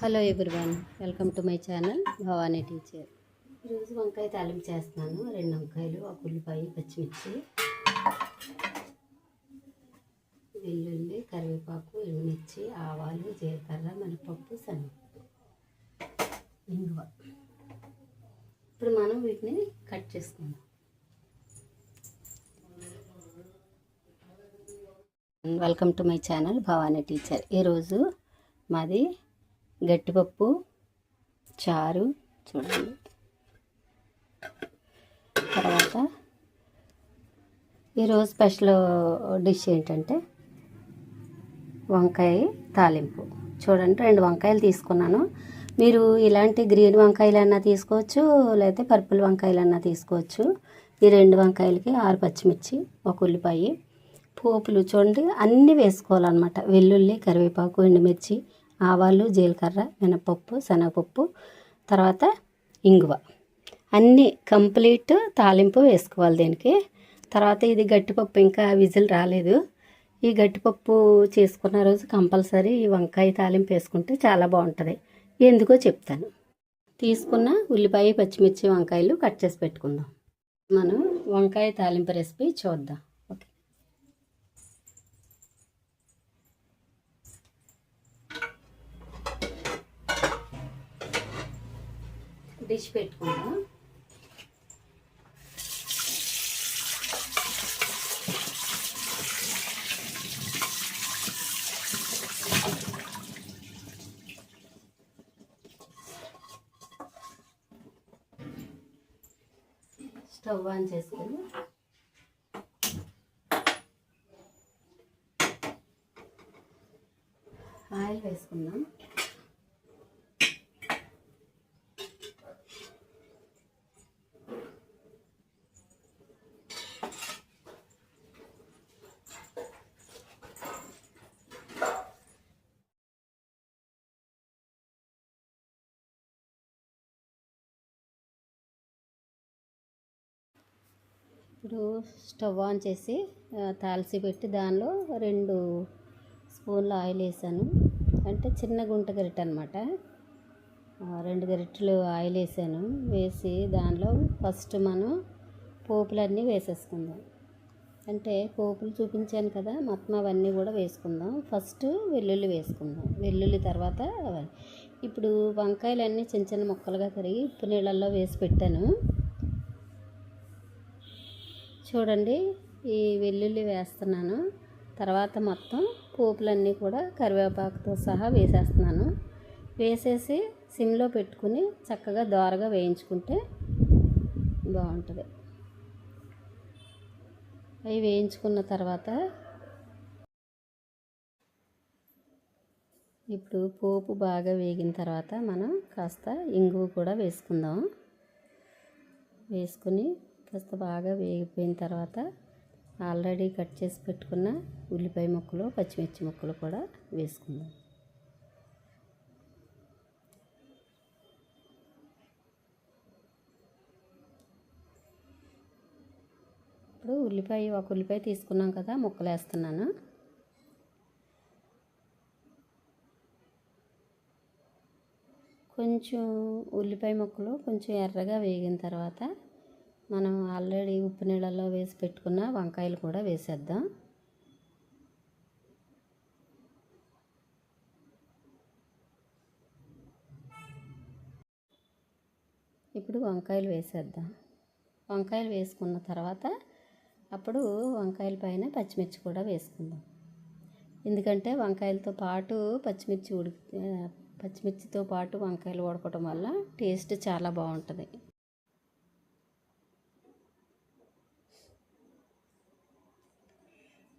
Hello everyone, welcome to my channel Bhavani teacher. ఈరోజు వంకాయ తాలింపు చేస్తున్నాను. 2 వంకాయలు, ఒక ఉల్లిపాయ, పచ్చిమిర్చి, వెల్లుల్లి, కరివేపాకు, ఎండుమిర్చి, ఆవాలు, జీలకర్ర, మినపప్పు, శనగపప్పు, ఇంగువ. ఇప్పుడు మనం వీటిని కట్ చేసుకుందాం. Welcome to my channel Bhavani teacher. ఈరోజు మాది గట్టిపప్పు చారు చూడండి. తర్వాత ఈరోజు స్పెషల్ డిష్ ఏంటంటే వంకాయ తాలింపు. చూడండి, 2 వంకాయలు తీసుకున్నాను. మీరు ఇలాంటి గ్రీన్ వంకాయలన్నా తీసుకోవచ్చు, లేకపోతే పర్పుల్ వంకాయలన్నా తీసుకోవచ్చు. ఈ 2 వంకాయలకి 6 పచ్చిమిర్చి, ఒక ఉల్లిపాయ, పోపులు చూడండి అన్నీ వేసుకోవాలన్నమాట. వెల్లుల్లి, కరివేపాకు, ఎండుమిర్చి, ఆవాలు, జీలకర్ర, మినపప్పు, శనగపప్పు, తర్వాత ఇంగువ, అన్నీ కంప్లీట్ తాలింపు వేసుకోవాలి దీనికి. తర్వాత ఇది గట్టిపప్పు, ఇంకా విజిల్ రాలేదు. ఈ గట్టిపప్పు చేసుకున్న రోజు కంపల్సరీ ఈ వంకాయ తాలింపు వేసుకుంటే చాలా బాగుంటుంది. ఎందుకో చెప్తాను. తీసుకున్న ఉల్లిపాయ, పచ్చిమిర్చి, వంకాయలు కట్ చేసి పెట్టుకుందాం. మనం వంకాయ తాలింపు రెసిపీ చూద్దాం. ఓకే, డిష్ పెట్టుకుందాం. స్టవ్ ఆన్ చేసుకొని ఆయిల్ వేసుకుందాం. ఇప్పుడు స్టవ్ ఆన్ చేసి తాల్చి పెట్టి దానిలో 2 స్పూన్ల ఆయిల్ వేసాను. అంటే చిన్న గుంట గరిటె అనమాట. 2 గరిటెలు ఆయిల్ వేసాను. వేసి దానిలో ఫస్ట్ మనం పోపులన్నీ వేసేసుకుందాం. అంటే పోపులు చూపించాను కదా, మొత్తం అవన్నీ కూడా వేసుకుందాం. ఫస్ట్ వెల్లుల్లి వేసుకుందాం. వెల్లుల్లి తర్వాత ఇప్పుడు వంకాయలన్నీ చిన్న చిన్న ముక్కలుగా తరిగి ఉప్పు నీళ్ళల్లో వేసి పెట్టాను. చూడండి, ఈ వెల్లుల్లి వేస్తున్నాను. తర్వాత మొత్తం పోపులన్నీ కూడా కరివేపాకుతో సహా వేసేస్తున్నాను. వేసేసి సిమ్లో పెట్టుకుని చక్కగా దోరగా వేయించుకుంటే బాగుంటుంది. అవి వేయించుకున్న తర్వాత ఇప్పుడు పోపు బాగా వేగిన తర్వాత మనం కాస్త ఇంగువ కూడా వేసుకుందాం. వేసుకుని కాస్త బాగా వేగిపోయిన తర్వాత ఆల్రెడీ కట్ చేసి పెట్టుకున్న ఉల్లిపాయ ముక్కలు, పచ్చిమిర్చి ముక్కలు కూడా వేసుకుందాం. ఇప్పుడు ఒక ఉల్లిపాయ తీసుకున్నాం కదా, ముక్కలు వేస్తున్నాను. కొంచెం ఉల్లిపాయ ముక్కలు కొంచెం ఎర్రగా వేగిన తర్వాత మనం ఆల్రెడీ ఉప్పు నీళ్ళల్లో వేసి పెట్టుకున్న వంకాయలు కూడా వేసేద్దాం. ఇప్పుడు వంకాయలు వేసేద్దాం. వంకాయలు వేసుకున్న తర్వాత అప్పుడు వంకాయల పైన పచ్చిమిర్చి కూడా వేసుకుందాం. ఎందుకంటే వంకాయలతో పాటు పచ్చిమిర్చితో పాటు వంకాయలు ఉడకటం వల్ల టేస్ట్ చాలా బాగుంటుంది.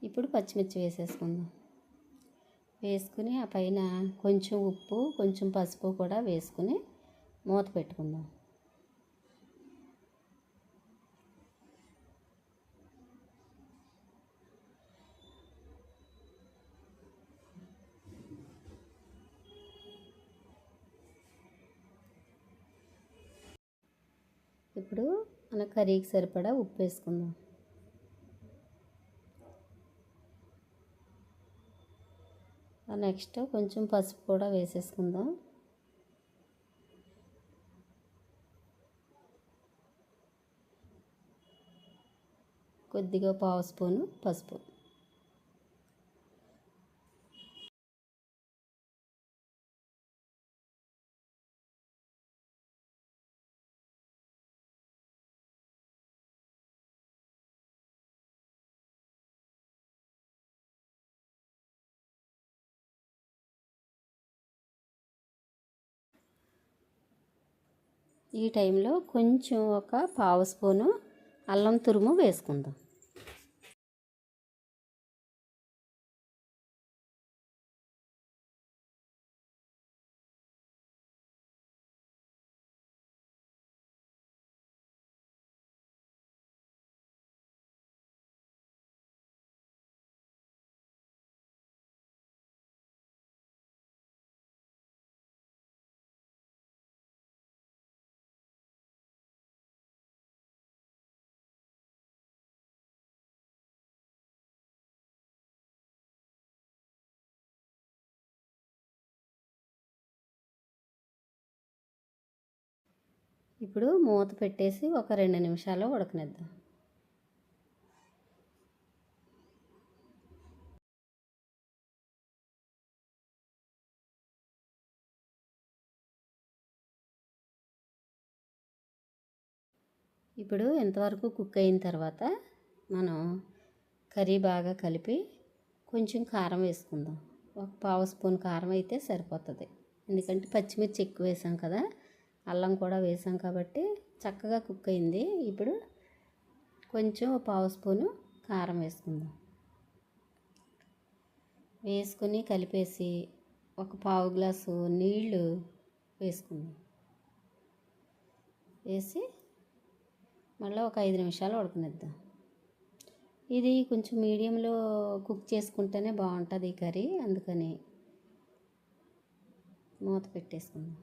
ఇప్పుడు పచ్చిమిర్చి వేసేసుకుందాం. వేసుకుని ఆ పైన కొంచెం ఉప్పు, కొంచెం పసుపు కూడా వేసుకుని మూత పెట్టుకుందాం. ఇప్పుడు మన కర్రీకి సరిపడా ఉప్పు వేసుకుందాం. నెక్స్ట్ కొంచెం పసుపు కూడా వేసేసుకుందాం. కొద్దిగా పావు స్పూను పసుపు. ఈ టైంలో కొంచెం ఒక పావు స్పూను అల్లం తురుము వేసుకుందాం. ఇప్పుడు మూత పెట్టేసి ఒక 2 నిమిషాలు ఉడకనిద్దాం. ఇప్పుడు ఇంతవరకు కుక్ అయిన తర్వాత మనం కర్రీ బాగా కలిపి కొంచెం కారం వేసుకుందాం. ఒక పావు స్పూన్ కారం అయితే సరిపోతుంది. ఎందుకంటే పచ్చిమిర్చి ఎక్కువ వేసాం కదా, అల్లం కూడా వేసాం కాబట్టి చక్కగా కుక్ అయింది. ఇప్పుడు కొంచెం పావు స్పూను కారం వేసుకుందాం. వేసుకుని కలిపేసి ఒక పావు గ్లాసు నీళ్ళు వేసుకుందాం. వేసి మళ్ళీ ఒక 5 నిమిషాలు ఉడకనిద్దాం. ఇది కొంచెం మీడియంలో కుక్ చేసుకుంటేనే బాగుంటుంది ఈ కర్రీ, అందుకని మూత పెట్టేసుకుందాం.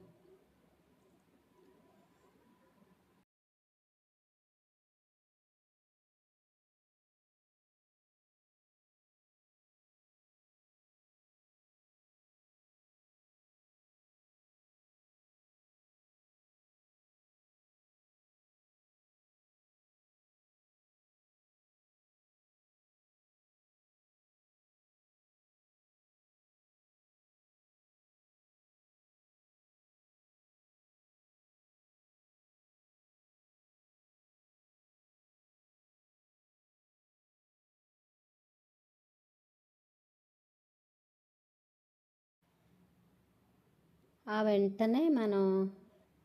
ఆ వెంటనే మనం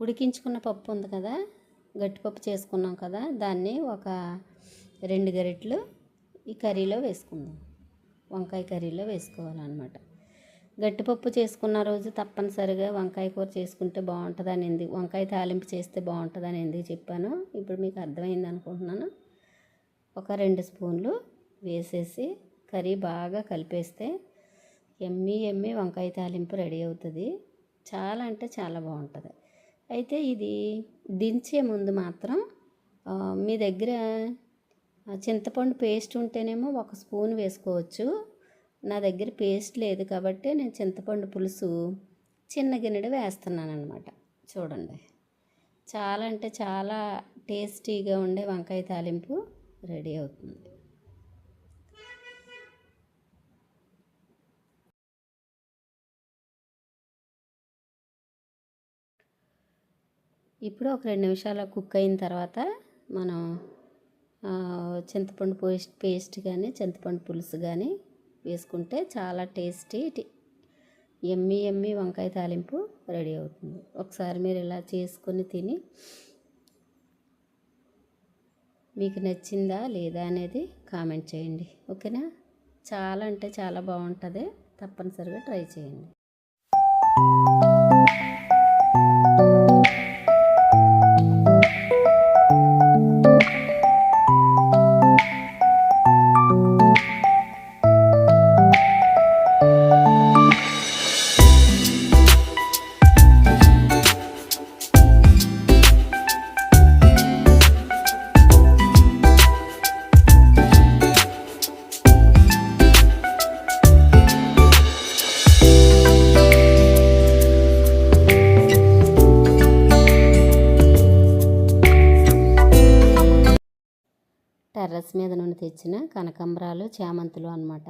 ఉడికించుకున్న పప్పు ఉంది కదా, గట్టిపప్పు చేసుకున్నాం కదా, దాన్ని ఒక 2 గరిటెలు ఈ కర్రీలో వేసుకుందాం. వంకాయ కర్రీలో వేసుకోవాలన్నమాట. గట్టిపప్పు చేసుకున్న రోజు తప్పనిసరిగా వంకాయ కూర చేసుకుంటే బాగుంటుందని వంకాయ తాలింపు చేస్తే బాగుంటుందని ఎందుకు చెప్పాను ఇప్పుడు మీకు అర్థమైంది అనుకుంటున్నాను. ఒక 2 స్పూన్లు వేసేసి కర్రీ బాగా కలిపేస్తే ఎమ్మి వంకాయ తాలింపు రెడీ అవుతుంది. చాలా అంటే చాలా బాగుంటుంది. అయితే ఇది దించే ముందు మాత్రం మీ దగ్గర చింతపండు పేస్ట్ ఉంటేనేమో 1 స్పూన్ వేసుకోవచ్చు. నా దగ్గర పేస్ట్ లేదు కాబట్టి నేను చింతపండు పులుసు చిన్న గిన్నెడు వేస్తున్నాను అనమాట. చూడండి, చాలా అంటే చాలా టేస్టీగా ఉండే వంకాయ తాలింపు రెడీ అవుతుంది. ఇప్పుడు ఒక 2 నిమిషాలు కుక్ అయిన తర్వాత మనం చింతపండు పేస్ట్ కానీ చింతపండు పులుసు కానీ వేసుకుంటే చాలా టేస్టీ ఎమ్మి వంకాయ తాలింపు రెడీ అవుతుంది. ఒకసారి మీరు ఇలా చేసుకొని తిని మీకు నచ్చిందా లేదా అనేది కామెంట్ చేయండి. ఓకేనా? చాలా అంటే చాలా బాగుంటుంది. తప్పనిసరిగా ట్రై చేయండి. టెర్రస్ మీద నుండి తెచ్చిన కనకాంబరాలు చామంతులు అన్నమాట.